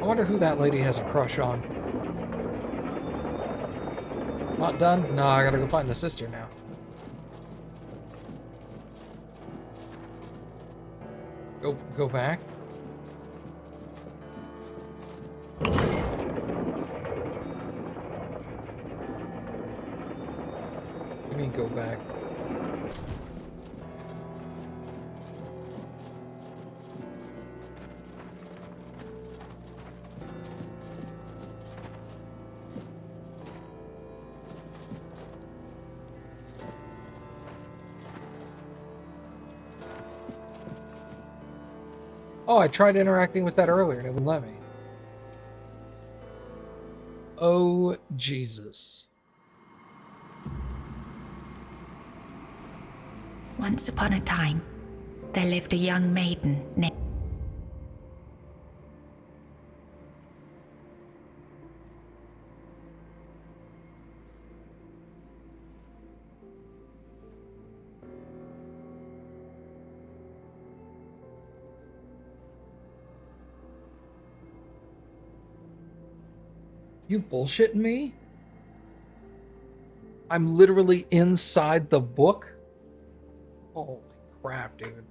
I wonder who that lady has a crush on. Not done? No, I gotta go find the sister now. Go back. What do you mean go back? Oh, I tried interacting with that earlier and it wouldn't let me. Oh, Jesus. Once upon a time, there lived a young maiden named... You bullshitting me? I'm literally inside the book? Holy crap, dude.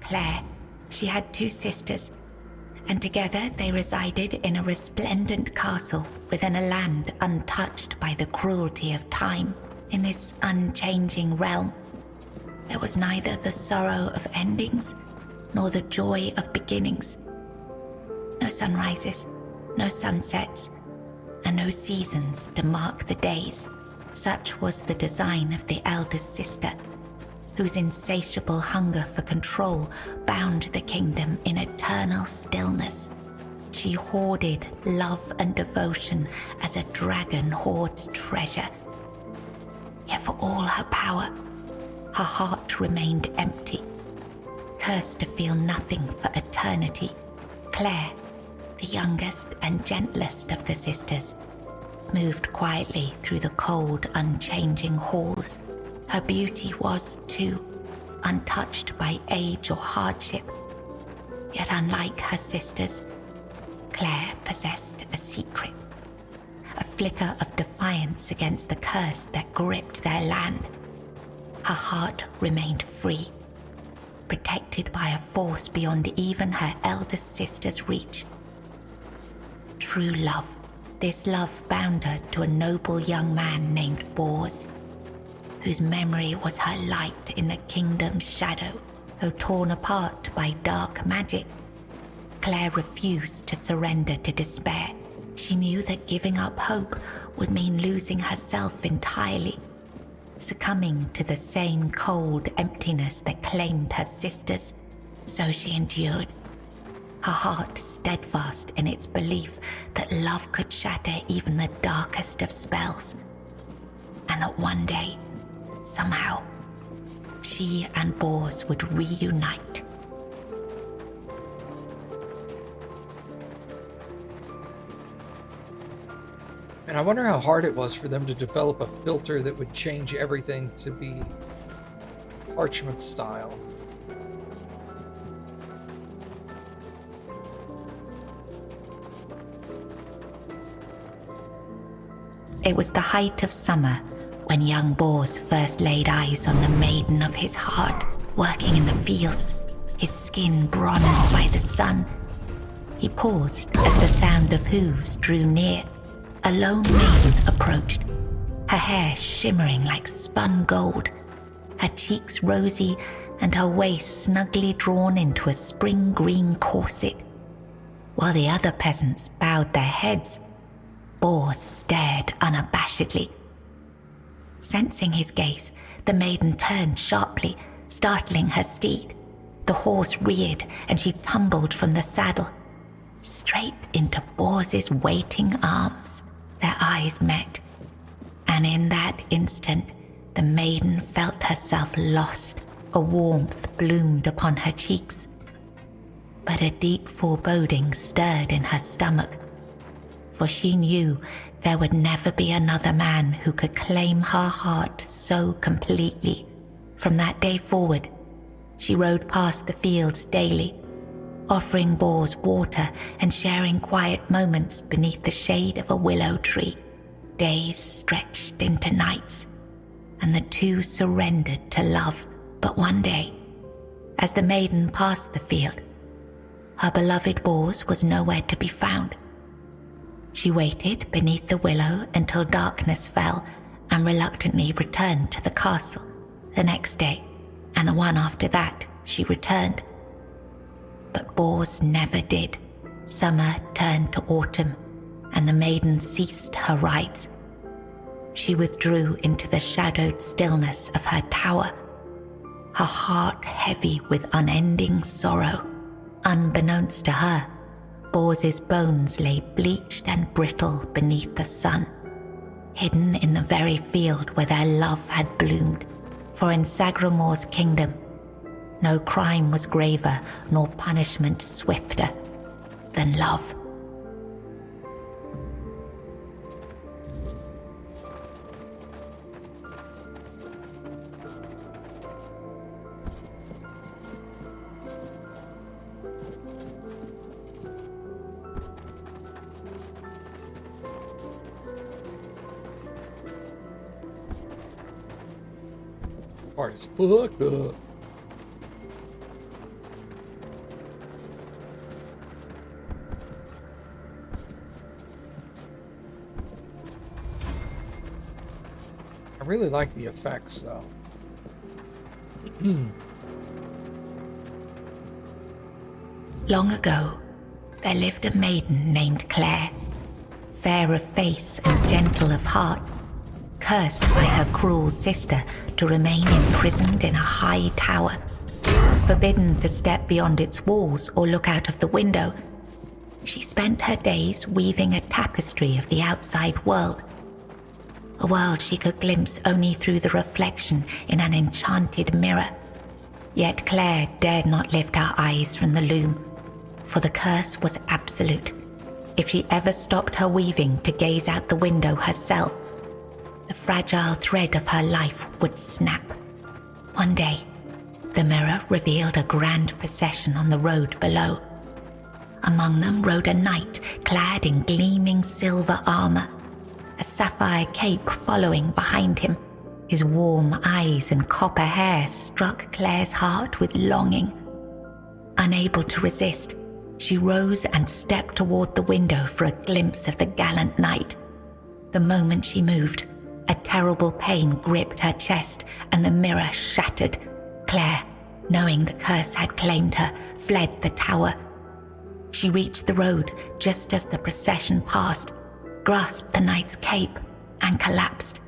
Claire. She had 2 sisters, and together they resided in a resplendent castle within a land untouched by the cruelty of time. In this unchanging realm, there was neither the sorrow of endings nor the joy of beginnings. No sunrises, no sunsets, and no seasons to mark the days. Such was the design of the eldest sister, whose insatiable hunger for control bound the kingdom in eternal stillness. She hoarded love and devotion as a dragon hoards treasure. Yet for all her power, her heart remained empty, cursed to feel nothing for eternity. Claire, the youngest and gentlest of the sisters, moved quietly through the cold, unchanging halls. Her beauty was, too, untouched by age or hardship. Yet unlike her sisters, Claire possessed a secret, a flicker of defiance against the curse that gripped their land. Her heart remained free, protected by a force beyond even her eldest sister's reach. True love. This love bound her to a noble young man named Bors, whose memory was her light in the kingdom's shadow, though torn apart by dark magic. Claire refused to surrender to despair. She knew that giving up hope would mean losing herself entirely, succumbing to the same cold emptiness that claimed her sisters. So she endured, her heart steadfast in its belief that love could shatter even the darkest of spells, and that one day, somehow, she and Bors would reunite. And I wonder how hard it was for them to develop a filter that would change everything to be parchment style. It was the height of summer when young Bors first laid eyes on the maiden of his heart, working in the fields, his skin bronzed by the sun. He paused as the sound of hooves drew near. A lone maiden approached, her hair shimmering like spun gold, her cheeks rosy and her waist snugly drawn into a spring green corset. While the other peasants bowed their heads, Bors stared unabashedly. Sensing his gaze, the maiden turned sharply, startling her steed. The horse reared and she tumbled from the saddle, straight into Bors's waiting arms. Their eyes met, and in that instant, the maiden felt herself lost. A warmth bloomed upon her cheeks, but a deep foreboding stirred in her stomach, for she knew there would never be another man who could claim her heart so completely. From that day forward, she rode past the fields daily, offering Bors water and sharing quiet moments beneath the shade of a willow tree. Days stretched into nights, and the two surrendered to love. But one day, as the maiden passed the field, her beloved Bors was nowhere to be found. She waited beneath the willow until darkness fell and reluctantly returned to the castle. The next day, and the one after that, she returned. But Bors never did. Summer turned to autumn, and the maiden ceased her rides. She withdrew into the shadowed stillness of her tower, her heart heavy with unending sorrow. Unbeknownst to her, Bors's bones lay bleached and brittle beneath the sun, hidden in the very field where their love had bloomed. For in Sagramor's kingdom, no crime was graver nor punishment swifter than love. Hard as fuck up. I really like the effects, though. Long ago, there lived a maiden named Claire, fair of face and gentle of heart, cursed by her cruel sister to remain imprisoned in a high tower, forbidden to step beyond its walls or look out of the window. She spent her days weaving a tapestry of the outside world, a world she could glimpse only through the reflection in an enchanted mirror. Yet Claire dared not lift her eyes from the loom, for the curse was absolute. If she ever stopped her weaving to gaze out the window herself, the fragile thread of her life would snap. One day, the mirror revealed a grand procession on the road below. Among them rode a knight clad in gleaming silver armor, a sapphire cape following behind him. His warm eyes and copper hair struck Claire's heart with longing. Unable to resist, she rose and stepped toward the window for a glimpse of the gallant knight. The moment she moved, a terrible pain gripped her chest and the mirror shattered. Claire, knowing the curse had claimed her, fled the tower. She reached the road just as the procession passed, grasped the knight's cape, and collapsed.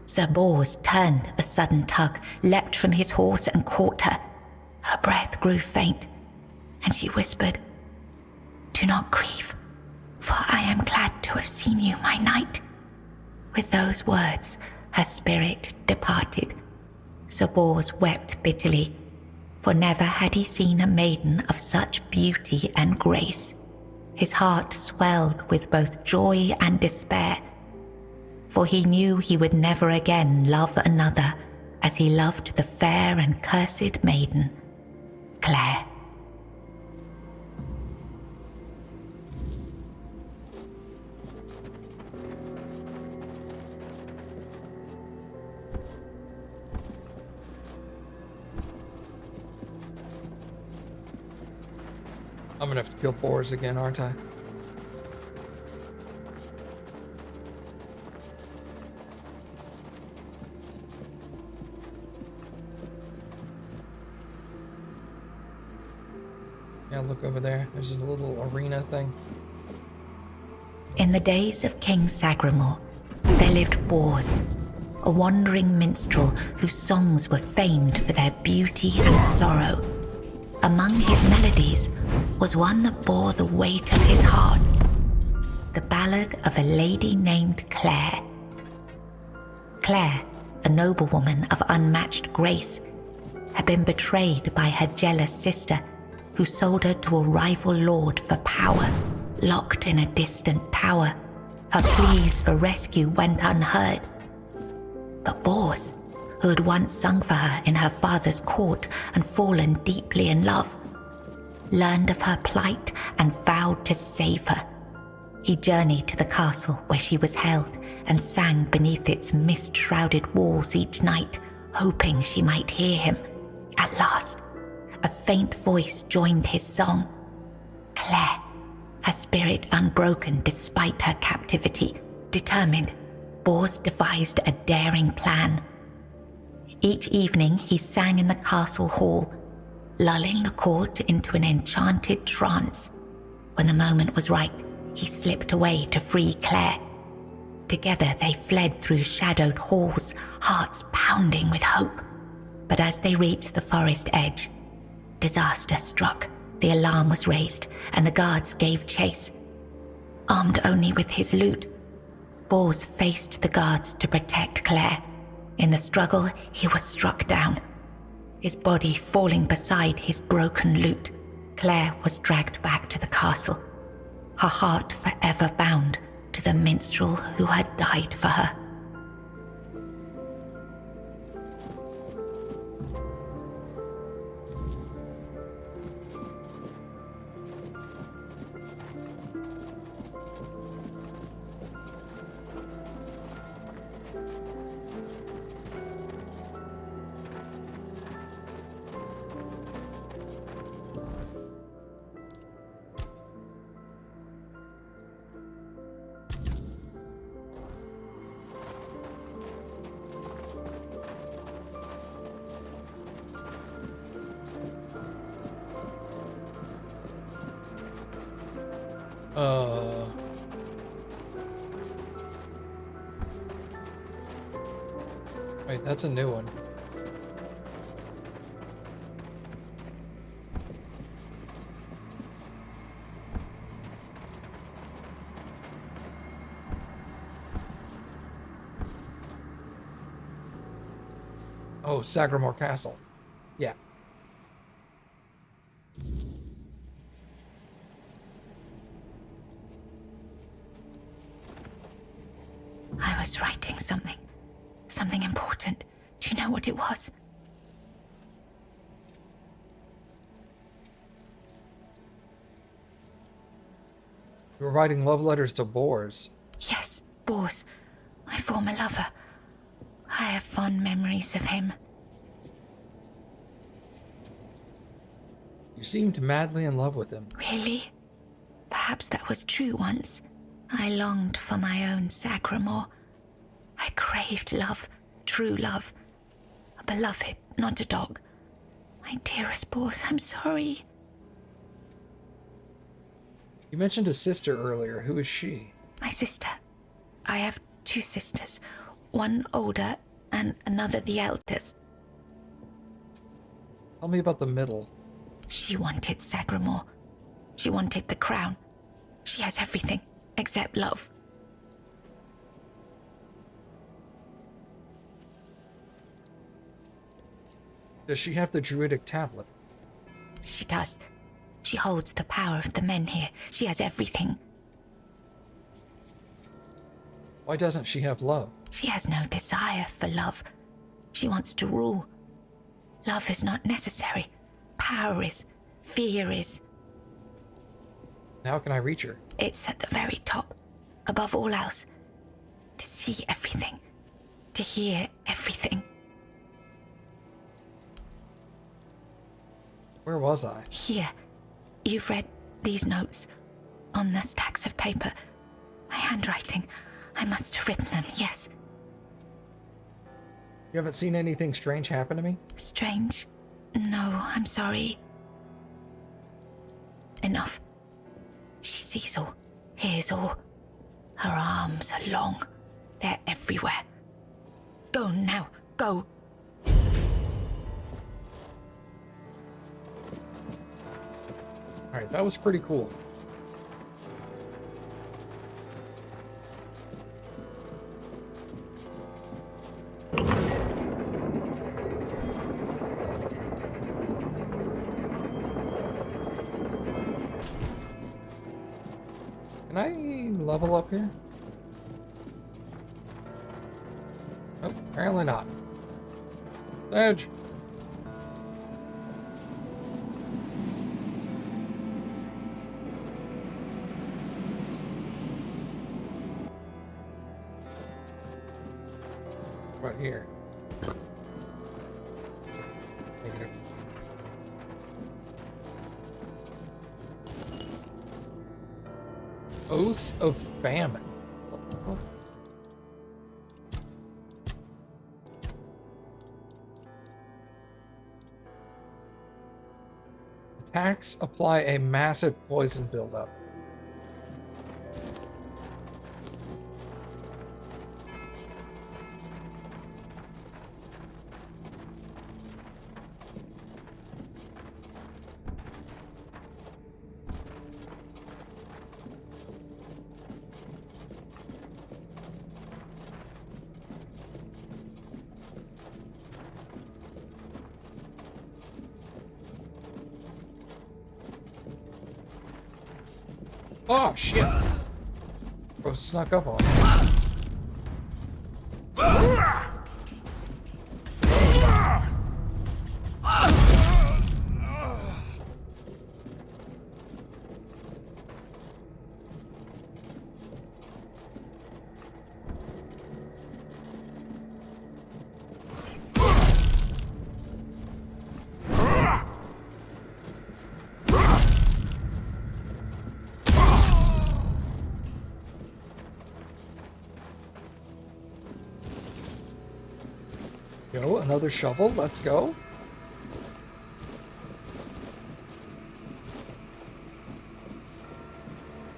Sir Bors turned a sudden tug, leapt from his horse and caught her. Her breath grew faint, and she whispered, "Do not grieve, for I am glad to have seen you, my knight." With those words, her spirit departed. Sir Bors wept bitterly, for never had he seen a maiden of such beauty and grace. His heart swelled with both joy and despair, for he knew he would never again love another as he loved the fair and cursed maiden, Claire. I'm gonna have to kill Bors again, aren't I? Yeah, look over there. There's a little arena thing. In the days of King Sagramor, there lived Bors, a wandering minstrel whose songs were famed for their beauty and sorrow. Among his melodies was one that bore the weight of his heart, the ballad of a lady named Claire. Claire, a noblewoman of unmatched grace, had been betrayed by her jealous sister, who sold her to a rival lord for power. Locked in a distant tower, her pleas for rescue went unheard. But Bors, who had once sung for her in her father's court and fallen deeply in love, learned of her plight and vowed to save her. He journeyed to the castle where she was held and sang beneath its mist-shrouded walls each night, hoping she might hear him. At last, a faint voice joined his song. Claire, her spirit unbroken despite her captivity, determined, Bors devised a daring plan. Each evening he sang in the castle hall, lulling the court into an enchanted trance. When the moment was right, he slipped away to free Claire. Together they fled through shadowed halls, hearts pounding with hope. But as they reached the forest edge, disaster struck. The alarm was raised, and the guards gave chase. Armed only with his lute, Bors faced the guards to protect Claire. In the struggle, he was struck down, his body falling beside his broken lute. Claire was dragged back to the castle, her heart forever bound to the minstrel who had died for her. Wait, that's a new one. Oh, Sagramore Castle. Yeah. I was writing something important. Do you know what it was? You were writing love letters to Bors. Yes, Bors, my former lover. I have fond memories of him. You seemed madly in love with him. Really? Perhaps that was true once. I longed for my own Sagramore. I craved love, true love. A beloved, not a dog. My dearest Bors, I'm sorry. You mentioned a sister earlier. Who is she? My sister. I have two sisters. One older and another the eldest. Tell me about the middle. She wanted Sagramore. She wanted the crown. She has everything except love. Does she have the druidic tablet? She does. She holds the power of the men here. She has everything. Why doesn't she have love? She has no desire for love. She wants to rule. Love is not necessary. Power is. Fear is. How can I reach her? It's at the very top, above all else. To see everything. To hear everything. Where was I? Here. You've read these notes on the stacks of paper. My handwriting. I must have written them, yes. You haven't seen anything strange happen to me? Strange? No, I'm sorry. Enough. She sees all, hears all. Her arms are long. They're everywhere. Go now, go. Alright, that was pretty cool. Can I level up here? Oh, apparently not. Edge. here. Negative. Oath of Famine. Oh. Attacks apply a massive poison buildup. Oh, shit. Bro snuck up on me. Yo, another shovel. Let's go.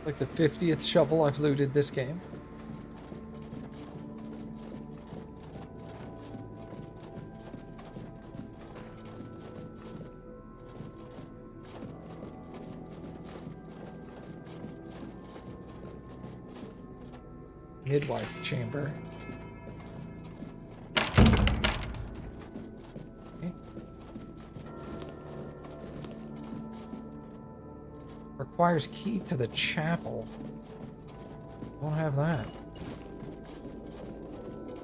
Like the 50th shovel I've looted this game. Midwife chamber. Requires key to the chapel. Don't have that.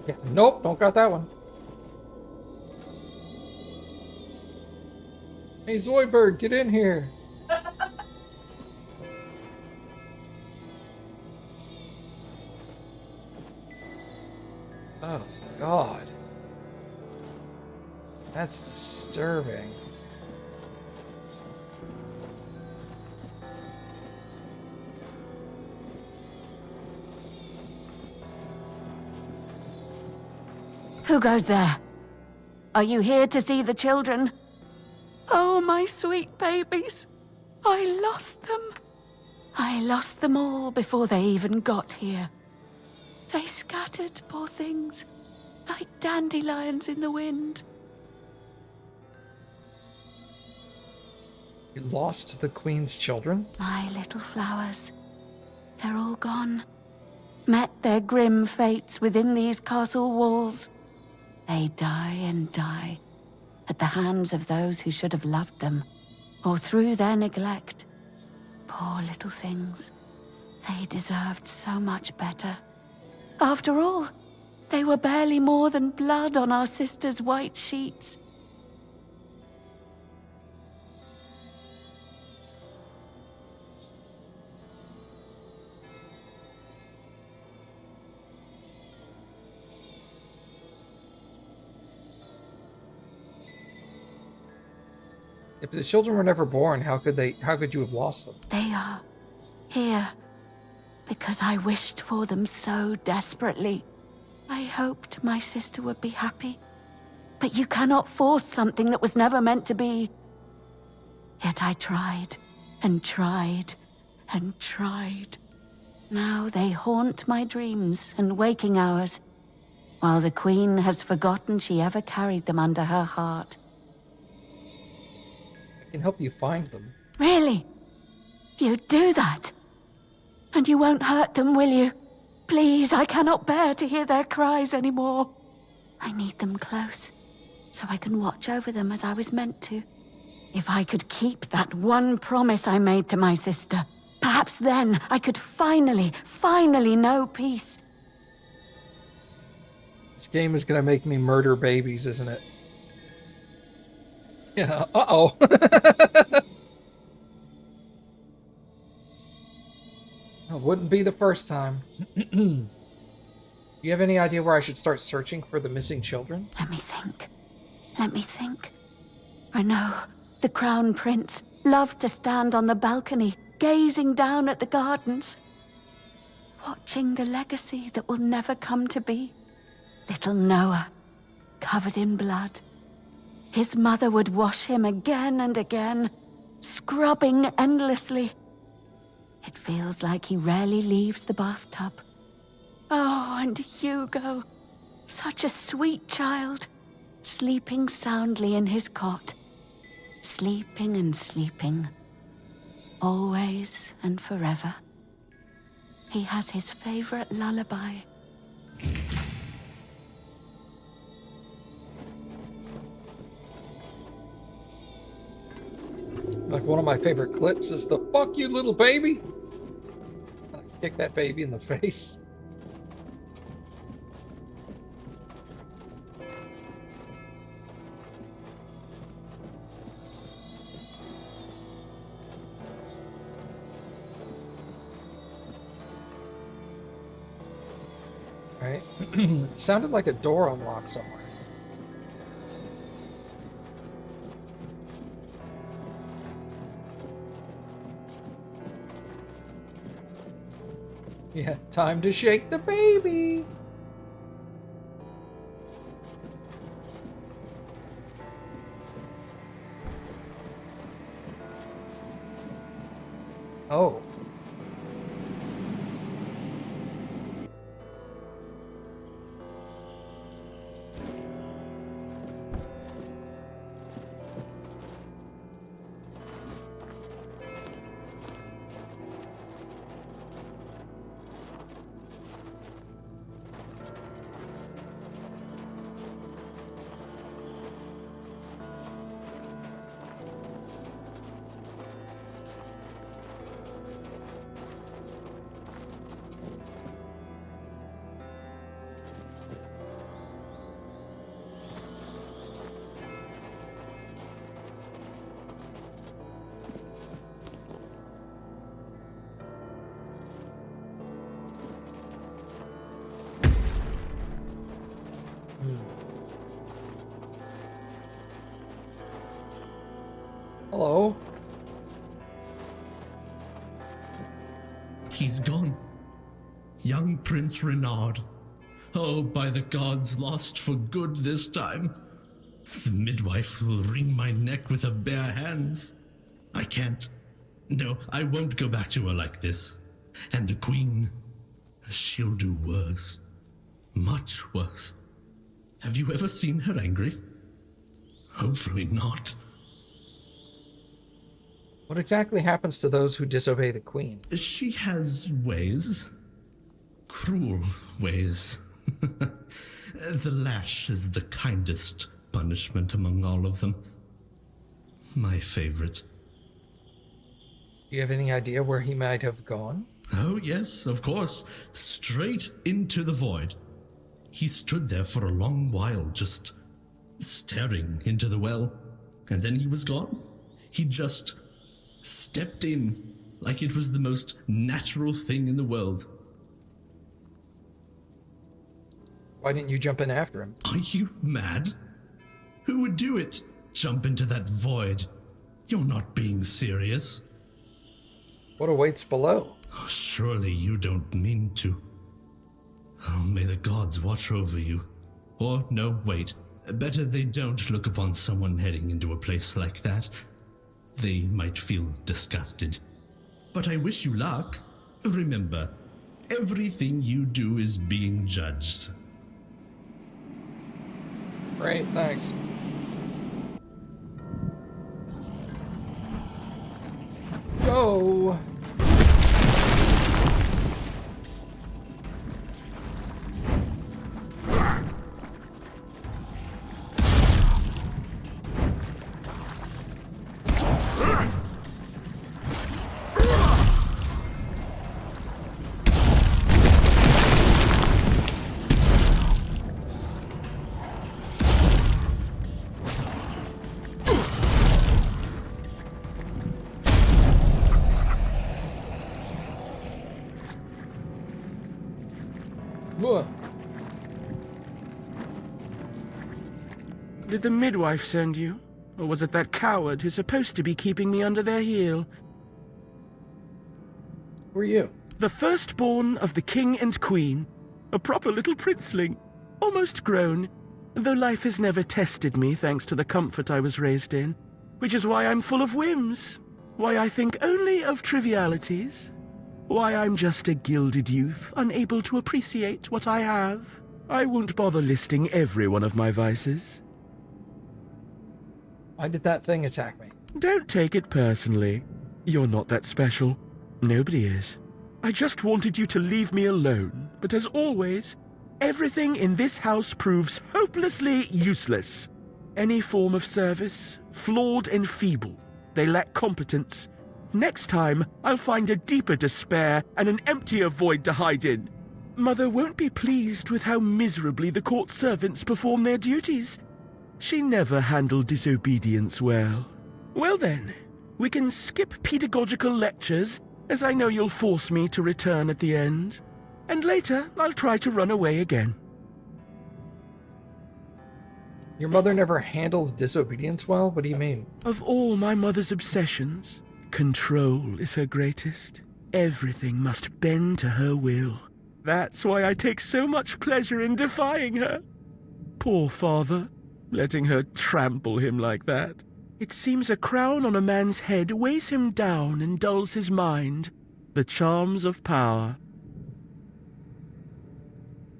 Yeah, nope, don't got that one. Hey, Zoidberg, get in here. Oh, God. That's disturbing. Who goes there? Are you here to see the children? Oh, my sweet babies. I lost them. I lost them all before they even got here. They scattered, poor things, like dandelions in the wind. You lost the Queen's children? My little flowers. They're all gone. Met their grim fates within these castle walls. They die and die at the hands of those who should have loved them, or through their neglect. Poor little things. They deserved so much better. After all, they were barely more than blood on our sister's white sheets. If the children were never born, how could you have lost them? They are here because I wished for them so desperately. I hoped my sister would be happy. But you cannot force something that was never meant to be. Yet I tried and tried and tried. Now they haunt my dreams and waking hours, while the Queen has forgotten she ever carried them under her heart. I can help you find them. Really? You'd do that? And you won't hurt them, will you? Please, I cannot bear to hear their cries anymore. I need them close, so I can watch over them as I was meant to. If I could keep that one promise I made to my sister, perhaps then I could finally know peace. This game is gonna make me murder babies, isn't it? Yeah, uh-oh. It wouldn't be the first time. Do you have any idea where I should start searching for the missing children? Let me think. Let me think. Renaud, the crown prince, loved to stand on the balcony, gazing down at the gardens, watching the legacy that will never come to be. Little Noah, covered in blood. His mother would wash him again and again, scrubbing endlessly. It feels like he rarely leaves the bathtub. Oh, and Hugo, such a sweet child, sleeping soundly in his cot, sleeping and sleeping, always and forever. He has his favorite lullaby. Like one of my favorite clips is the "fuck you, little baby." I kick that baby in the face. Right? Sounded like a door unlocked somewhere. Yeah, time to shake the baby. Oh. Hello. He's gone. Young Prince Renaud. Oh, by the gods, lost for good this time. The midwife will wring my neck with her bare hands. I can't. No, I won't go back to her like this. And the queen, she'll do worse. Much worse. Have you ever seen her angry? Hopefully not. What exactly happens to those who disobey the queen? She has ways. Cruel ways. The lash is the kindest punishment among all of them. My favorite. Do you have any idea where he might have gone? Oh, yes, of course. Straight into the void. He stood there for a long while, just staring into the well. And then he was gone. He just stepped in like it was the most natural thing in the world. Why didn't you jump in after him? Are you mad? Who would do it? Jump into that void? You're not being serious. What awaits below? Oh, surely you don't mean to. Oh, may the gods watch over you. Or, no, wait. Better they don't look upon someone heading into a place like that. They might feel disgusted. But I wish you luck. Remember, everything you do is being judged. Great, thanks. Go! Did the midwife send you? Or was it that coward who's supposed to be keeping me under their heel? Who are you? The firstborn of the king and queen. A proper little princeling. Almost grown, though life has never tested me thanks to the comfort I was raised in. Which is why I'm full of whims. Why I think only of trivialities. Why I'm just a gilded youth, unable to appreciate what I have. I won't bother listing every one of my vices. Why did that thing attack me? Don't take it personally. You're not that special. Nobody is. I just wanted you to leave me alone, but as always, everything in this house proves hopelessly useless. Any form of service, flawed and feeble. They lack competence. Next time, I'll find a deeper despair and an emptier void to hide in. Mother won't be pleased with how miserably the court servants perform their duties. She never handled disobedience well. Well then, we can skip pedagogical lectures, as I know you'll force me to return at the end. And later, I'll try to run away again. Your mother never handled disobedience well? What do you mean? Of all my mother's obsessions, control is her greatest. Everything must bend to her will. That's why I take so much pleasure in defying her. Poor father, letting her trample him like that. It seems a crown on a man's head weighs him down and dulls his mind. The charms of power.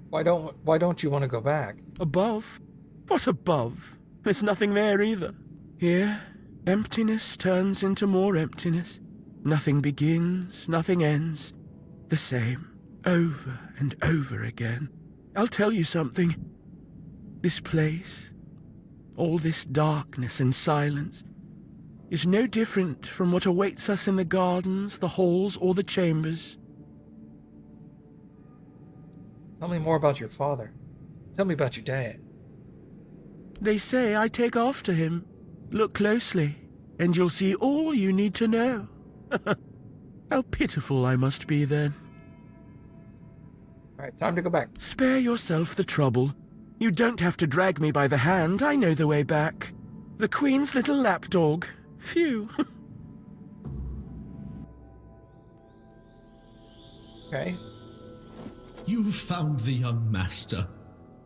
Why don't you want to go back? Above? What above? There's nothing there either. Here, emptiness turns into more emptiness. Nothing begins, nothing ends. The same, over and over again. I'll tell you something. This place, all this darkness and silence, is no different from what awaits us in the gardens, the halls, or the chambers. Tell me more about your father. Tell me about your dad. They say I take after him. Look closely, and you'll see all you need to know. How pitiful I must be then. Alright, time to go back. Spare yourself the trouble. You don't have to drag me by the hand. I know the way back. The Queen's little lapdog. Phew. Okay. You found the young master.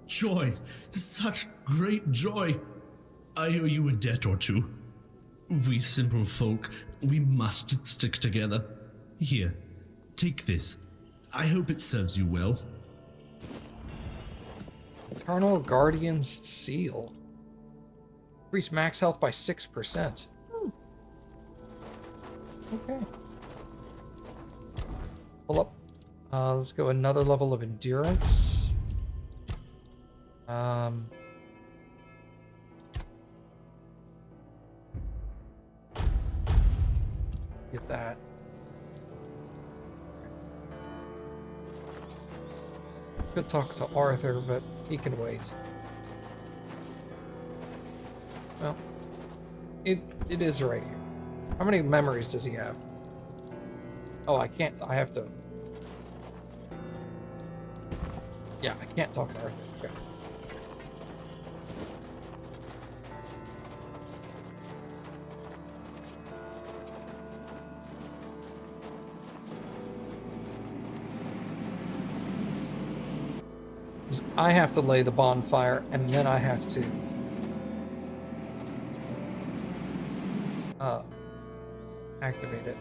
Joy, such great joy. I owe you a debt or two. We simple folk, we must stick together. Here, take this. I hope it serves you well. Eternal Guardian's Seal. Increase max health by 6%. Okay. Pull up. Let's go another level of endurance. Get that. Could talk to Arthur, but he can wait. Well, it is right here. How many memories does he have? Oh, I can't. I have to. Yeah, I can't talk to Arthur. Okay. I have to lay the bonfire, and then I have to activate it.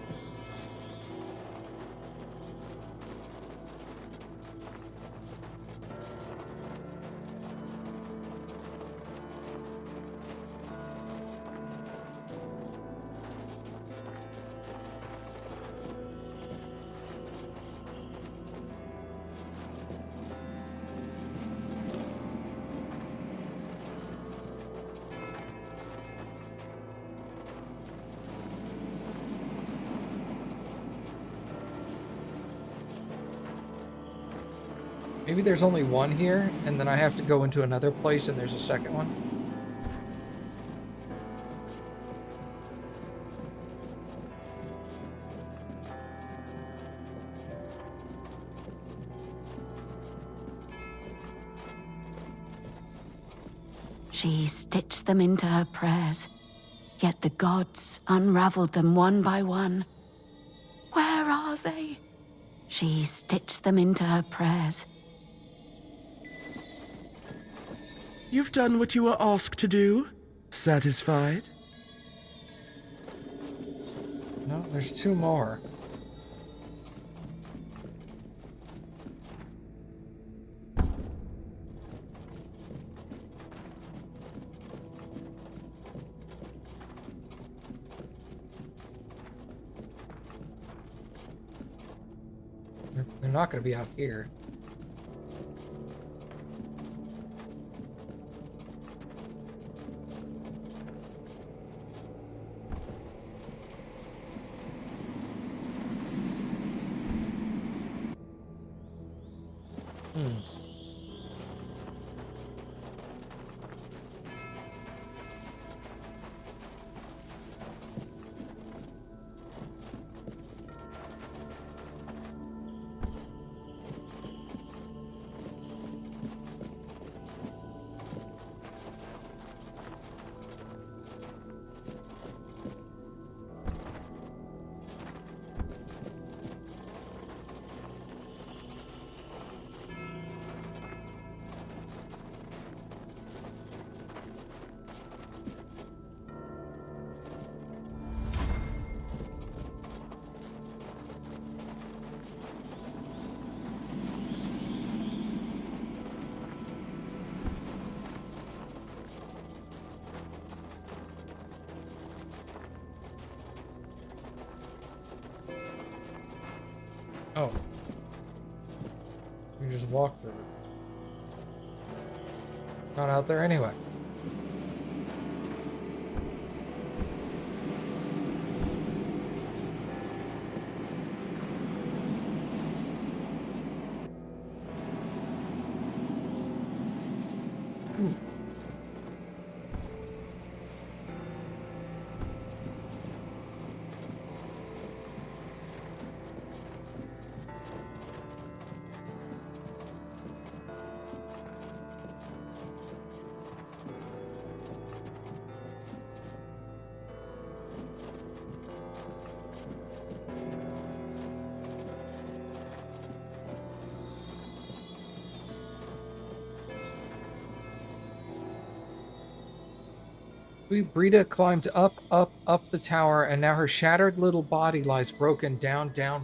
Maybe there's only one here, and then I have to go into another place and there's a second one. She stitched them into her prayers, yet the gods unraveled them one by one. Where are they? She stitched them into her prayers. You've done what you were asked to do. Satisfied? No, there's 2 more. They're not going to be out here. Oh. You just walk through it. Not out there anyway. Brita climbed up the tower, and now her shattered little body lies broken down below.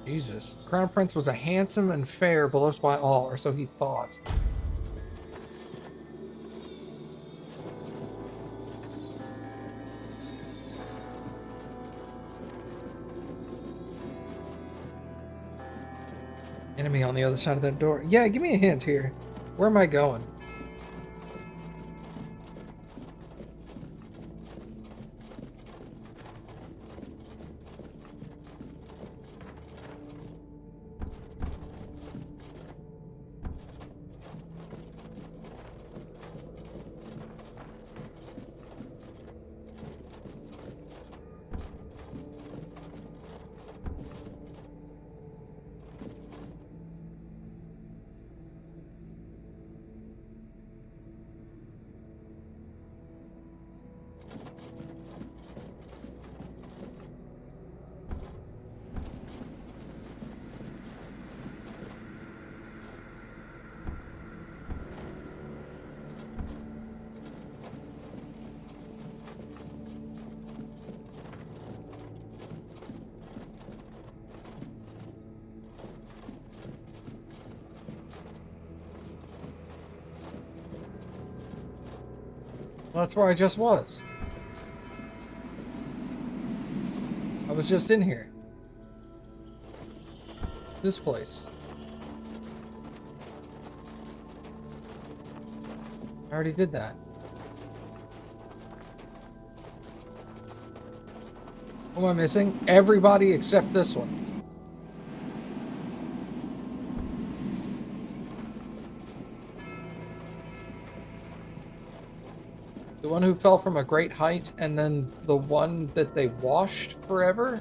Jesus. The Crown Prince was a handsome and fair, beloved by all, or so he thought. Enemy on the other side of that door. Yeah, give me a hint here. Where am I going? Well, that's where I just was. I was just in here. This place. I already did that. What am I missing? Everybody except this one. The one who fell from a great height, and then the one that they washed forever?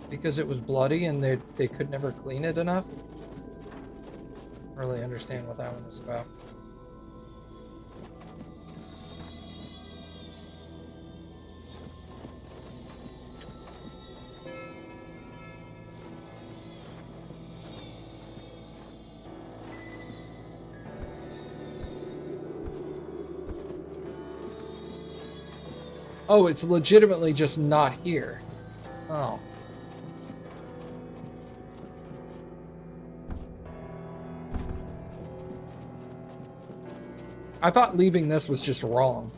Because it was bloody and they could never clean it enough? I don't really understand what that one was about. Oh, it's legitimately just not here. Oh. I thought leaving this was just wrong.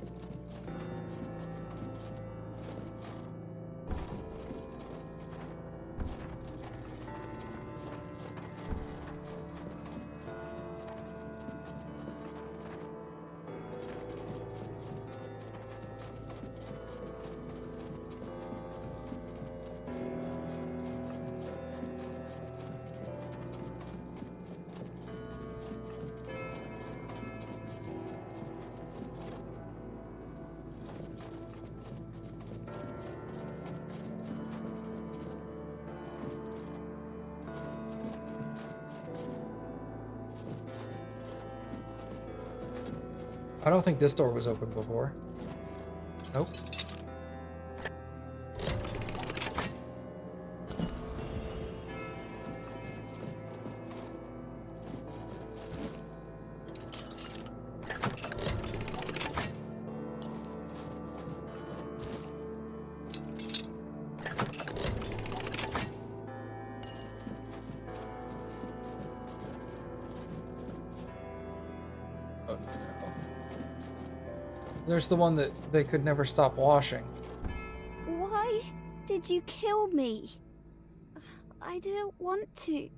I don't think this door was open before. Nope. There's the one that they could never stop washing. Why did you kill me? I didn't want to.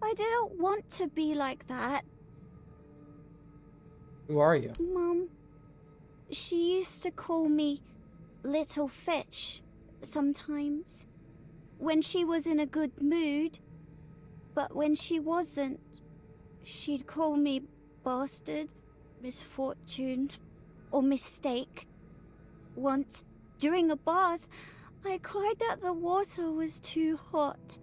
I didn't want to be like that. Who are you? Mum, she used to call me Little Fish sometimes, when she was in a good mood. But when she wasn't, she'd call me Bastard, Misfortune, or Mistake. Once, during a bath, I cried that the water was too hot.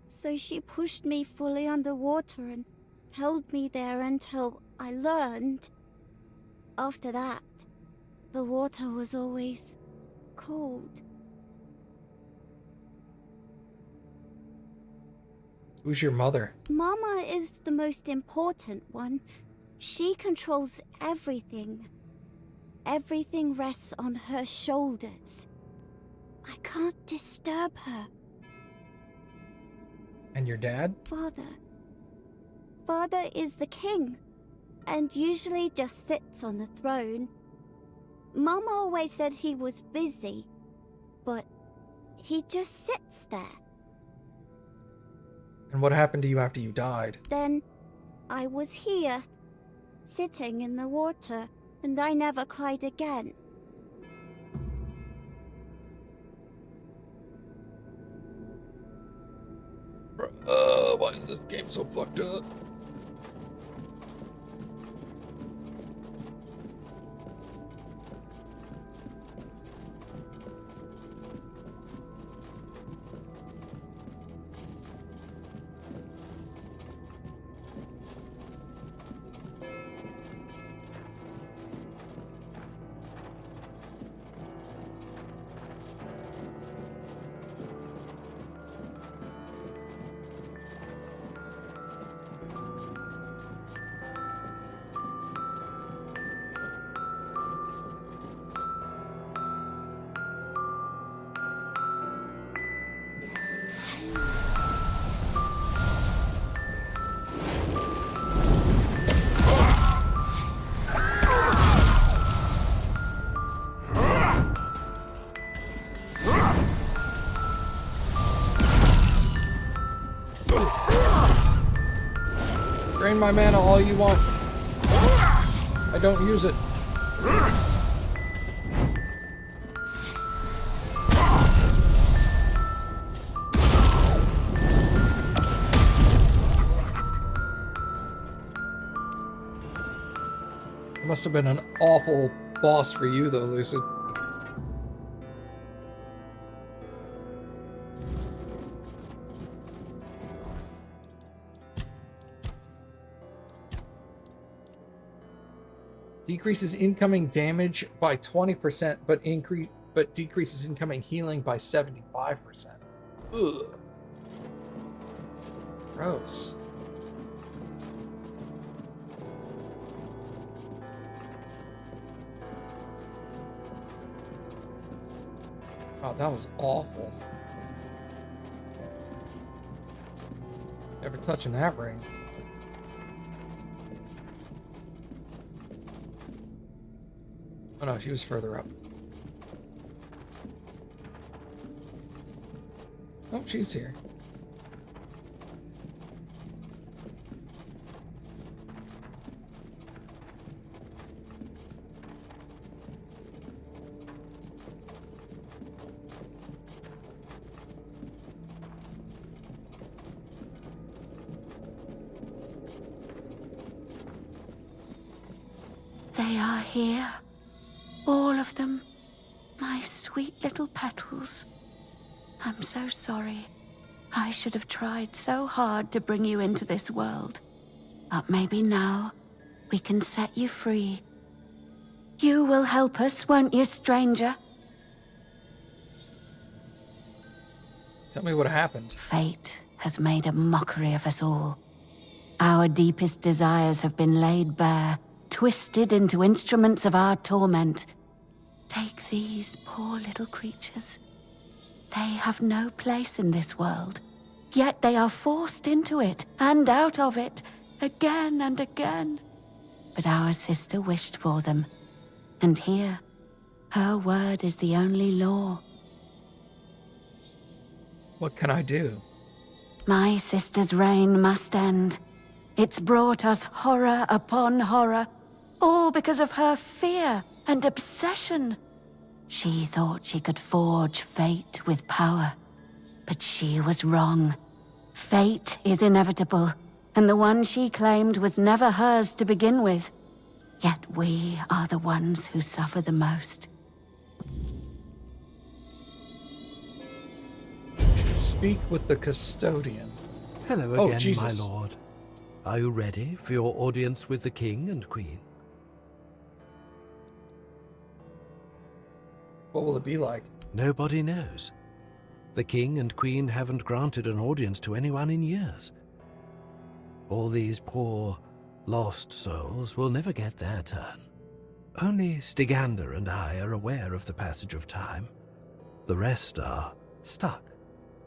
So she pushed me fully underwater and held me there until I learned. After that, the water was always cold. Who's your mother? Mama is the most important one. She controls everything. Everything rests on her shoulders. I can't disturb her. And your dad? Father. Father is the king, and usually just sits on the throne. Mama always said he was busy, but he just sits there. And what happened to you after you died? Then I was here, sitting in the water, and I never cried again. Why is this game so fucked up? Drain my mana all you want. I don't use it. must have been an awful boss for you, though, Lucid. Decreases incoming damage by 20%, but decreases incoming healing by 75%. Ugh. Gross. Oh, that was awful. Never touching that ring. Oh no, she was further up. Oh, she's here. They are here. All of them. My sweet little petals. I'm so sorry. I should have tried so hard to bring you into this world. But maybe now we can set you free. You will help us, won't you, stranger? Tell me what happened. Fate has made a mockery of us all. Our deepest desires have been laid bare, twisted into instruments of our torment. Take these poor little creatures. They have no place in this world, yet they are forced into it and out of it again and again. But our sister wished for them, and here, her word is the only law. What can I do? My sister's reign must end. It's brought us horror upon horror, all because of her fear and obsession. She thought she could forge fate with power, but she was wrong. Fate is inevitable, and the one she claimed was never hers to begin with. Yet we are the ones who suffer the most. Speak with the custodian. Hello Oh, again, Jesus. my lord. Are you ready for your audience with the king and queen? What will it be like? Nobody knows. The king and queen haven't granted an audience to anyone in years. All these poor, lost souls will never get their turn. Only Stygander and I are aware of the passage of time. The rest are stuck,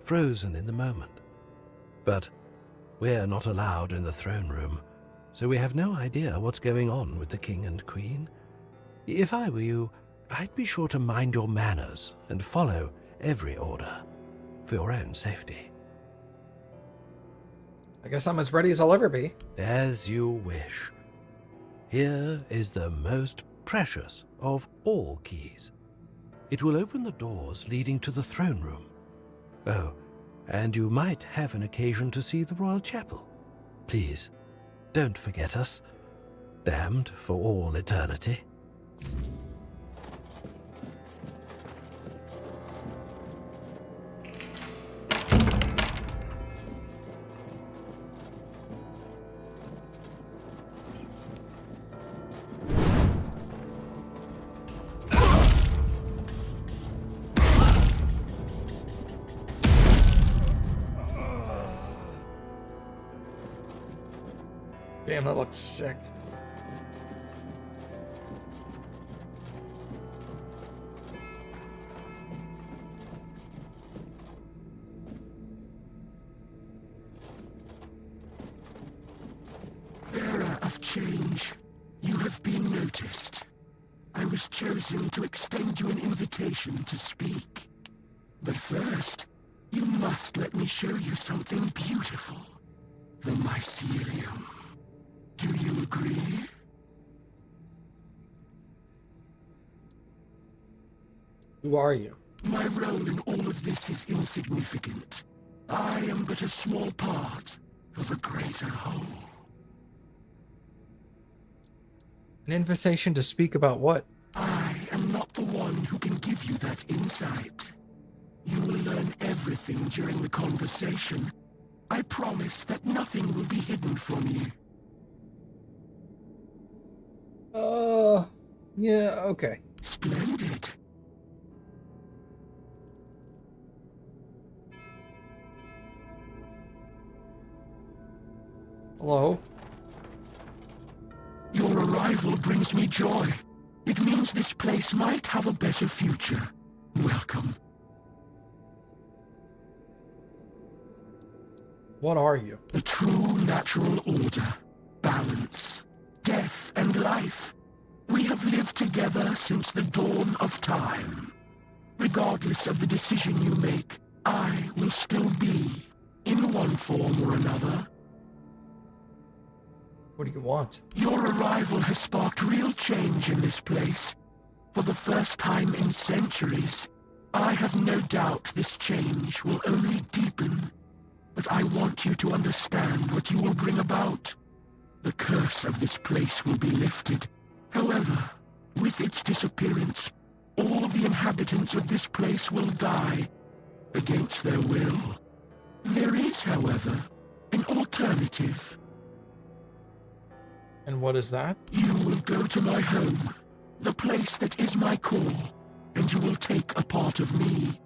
frozen in the moment. But we're not allowed in the throne room, so we have no idea what's going on with the king and queen. If I were you, I'd be sure to mind your manners and follow every order for your own safety. I guess I'm as ready as I'll ever be. As you wish. Here is the most precious of all keys. It will open the doors leading to the throne room. Oh, and you might have an occasion to see the royal chapel. Please, don't forget us. Damned for all eternity. Damn, that looks sick. Bearer of change, you have been noticed. I was chosen to extend you an invitation to speak. But first, you must let me show you something beautiful. The mycelium. Do you agree? Who are you? My role in all of this is insignificant. I am but a small part of a greater whole. An invitation to speak about what? I am not the one who can give you that insight. You will learn everything during the conversation. I promise that nothing will be hidden from you. Yeah, okay. Splendid. Hello? Your arrival brings me joy. It means this place might have a better future. Welcome. What are you? The true natural order. Balance. Death and life. We have lived together since the dawn of time. Regardless of the decision you make, I will still be, in one form or another. What do you want? Your arrival has sparked real change in this place. For the first time in centuries, I have no doubt this change will only deepen. But I want you to understand what you will bring about. The curse of this place will be lifted. However, with its disappearance, all the inhabitants of this place will die, against their will. There is, however, an alternative. And what is that? You will go to my home, the place that is my core, and you will take a part of me.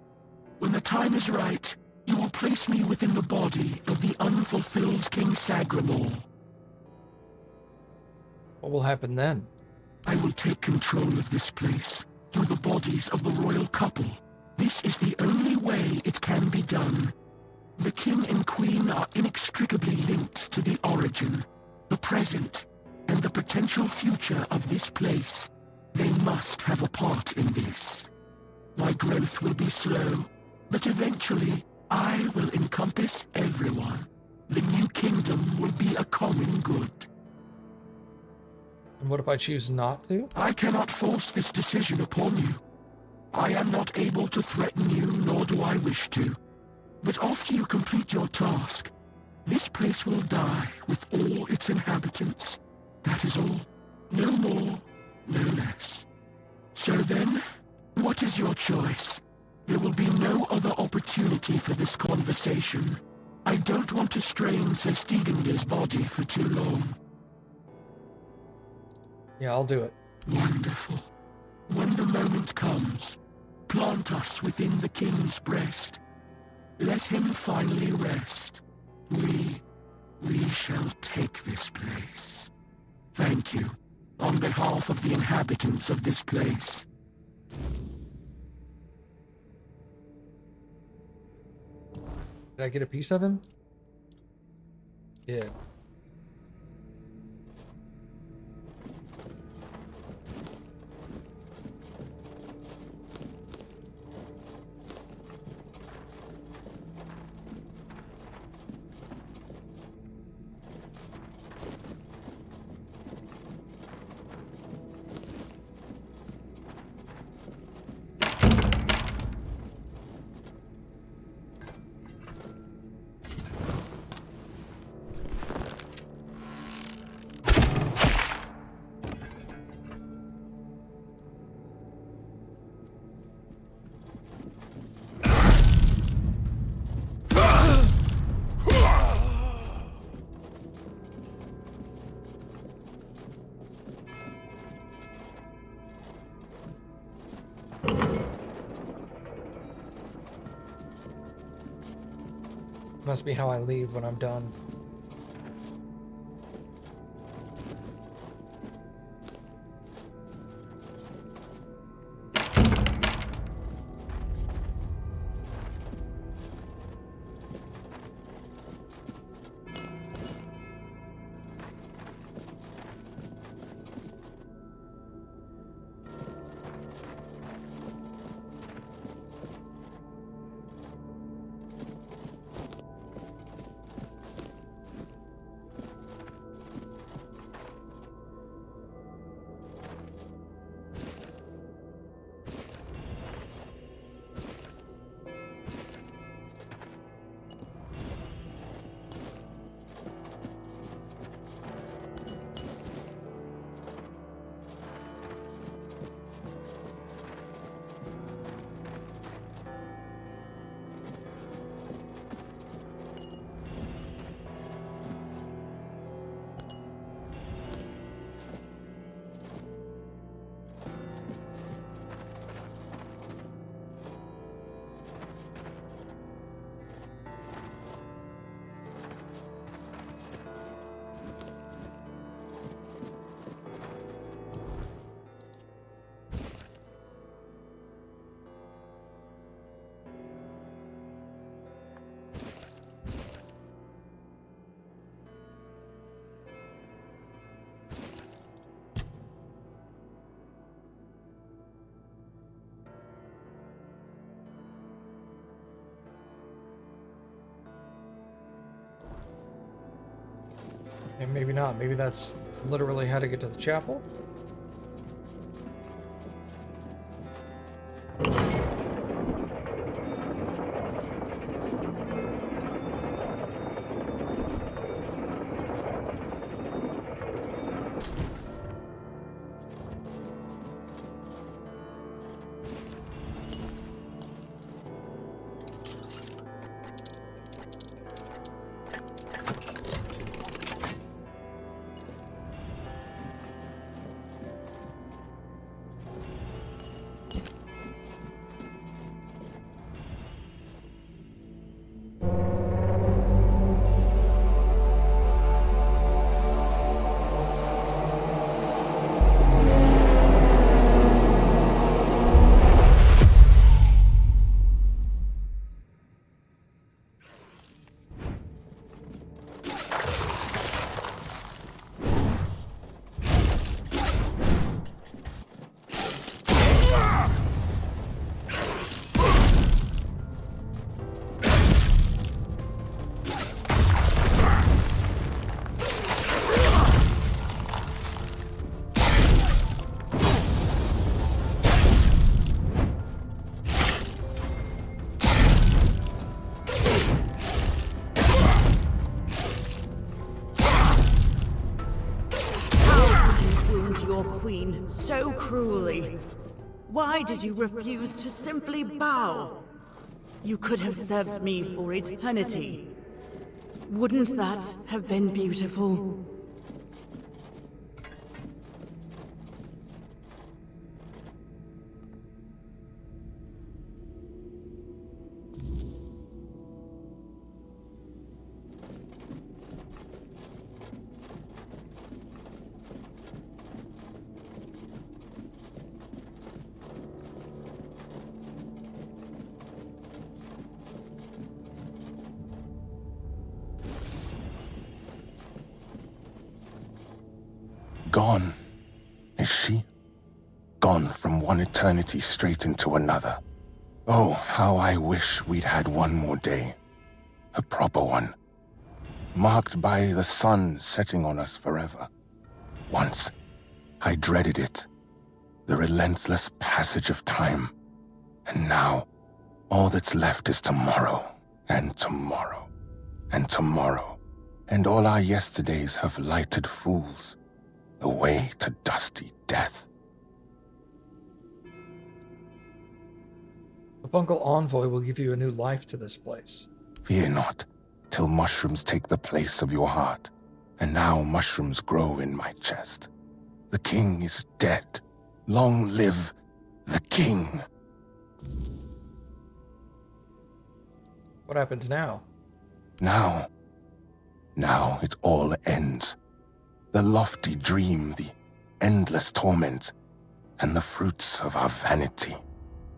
When the time is right, you will place me within the body of the unfulfilled King Sagramor. What will happen then? I will take control of this place through the bodies of the royal couple. This is the only way it can be done. The king and queen are inextricably linked to the origin, the present, and the potential future of this place. They must have a part in this. My growth will be slow, but eventually I will encompass everyone. The new kingdom will be a common good. And what if I choose not to? I cannot force this decision upon you. I am not able to threaten you, nor do I wish to. But after you complete your task, this place will die with all its inhabitants. That is all. No more, no less. So then, what is your choice? There will be no other opportunity for this conversation. I don't want to strain Sir Stegander's body for too long. Yeah, I'll do it. Wonderful. When the moment comes, plant us within the king's breast. Let him finally rest. We shall take this place. Thank you, on behalf of the inhabitants of this place. Did I get a piece of him? Yeah. Must be how I leave when I'm done. And maybe not. Maybe that's literally how to get to the chapel. Your queen so cruelly. Why did you refuse to simply bow? You could have served me for eternity. Wouldn't that have been beautiful? Gone, is she? Gone from one eternity straight into another. Oh, how I wish we'd had one more day. A proper one. Marked by the sun setting on us forever. Once, I dreaded it. The relentless passage of time. And now, all that's left is tomorrow, and tomorrow, and tomorrow. And all our yesterdays have lighted fools. Away to dusty death. The Bungle Envoy will give you a new life to this place. Fear not, till mushrooms take the place of your heart. And now mushrooms grow in my chest. The king is dead. Long live the king. What happens now? Now it all ends. The lofty dream, the endless torment, and the fruits of our vanity.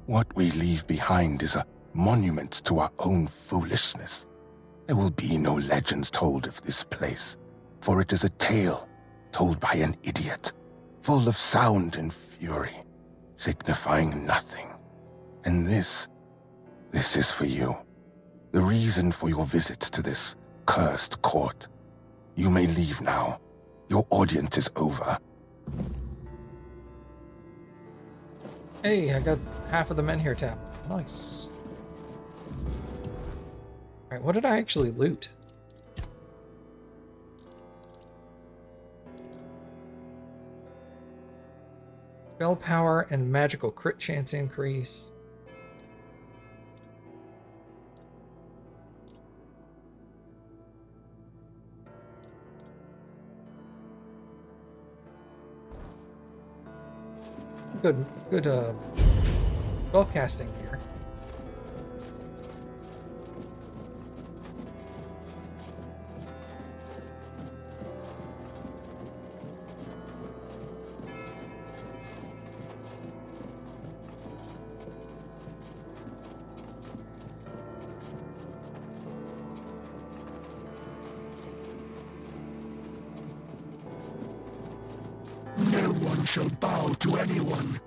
What we leave behind is a monument to our own foolishness. There will be no legends told of this place, for it is a tale told by an idiot, full of sound and fury, signifying nothing. And this is for you, the reason for your visit to this cursed court. You may leave now. Your audience is over. Hey, I got half of the Menhir tablet. Nice. Alright, what did I actually loot? Spell power and magical crit chance increase. Good spell casting here. No one shall bow to anyone.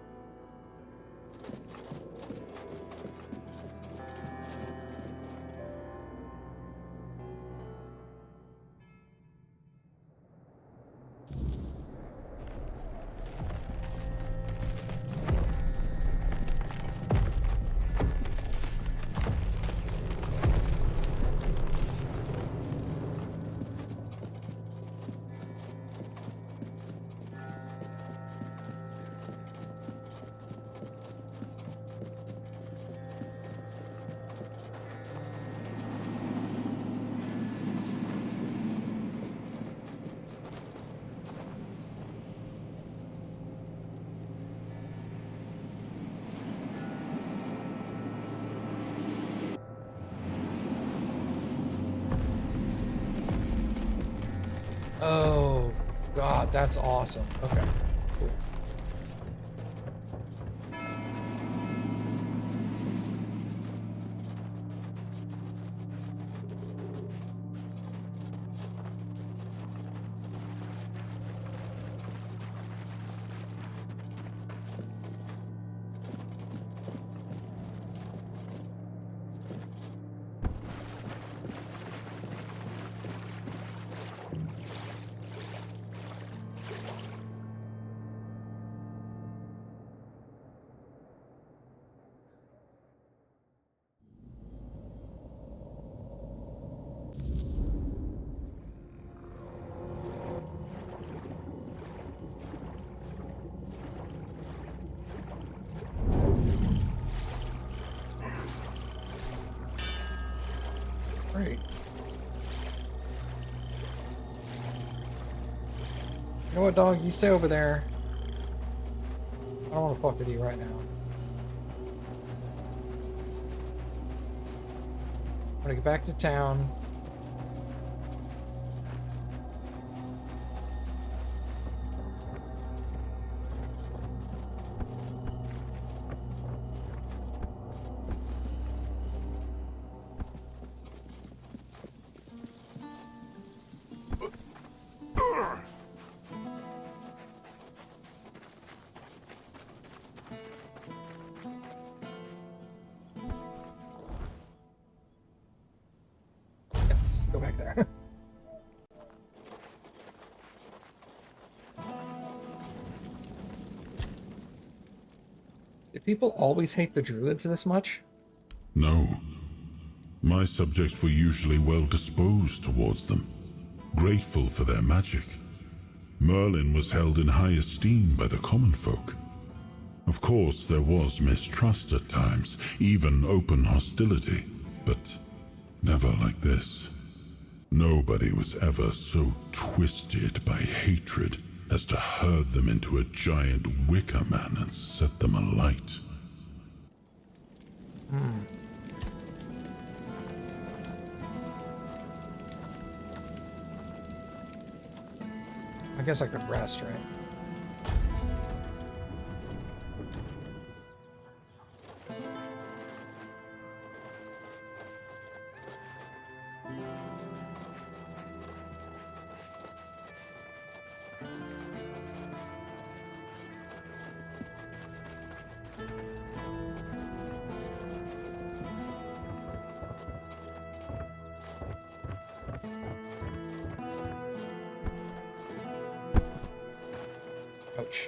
Oh, God, that's awesome. Okay, cool. Great. You know what, dog? You stay over there. I don't want to fuck with you right now. I'm gonna get back to town. Yes, go back there. Did people always hate the druids this much? No. My subjects were usually well disposed towards them, grateful for their magic. Merlin was held in high esteem by the common folk. Of course, there was mistrust at times, even open hostility, but never like this. Nobody was ever so twisted by hatred as to herd them into a giant wicker man and set them alight. I guess I could rest, right? Ouch.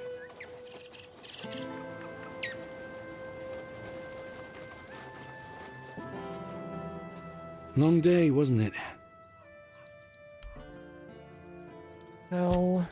Long day, wasn't it? No.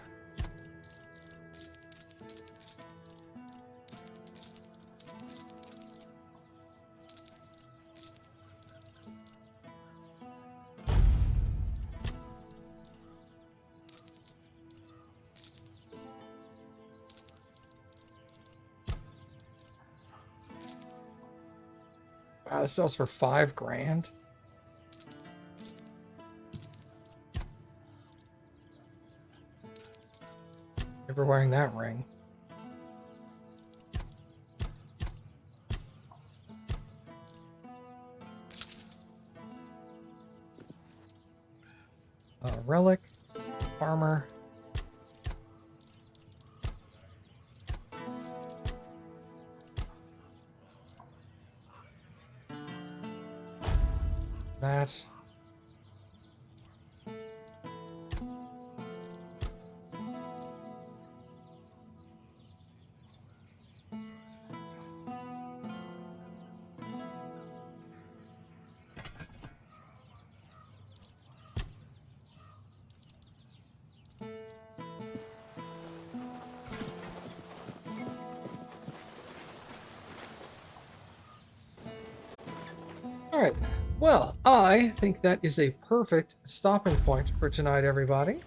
Wow, this sells for $5 grand. Never wearing that ring. Relic, armor. That. Alright, well, I think that is a perfect stopping point for tonight, everybody.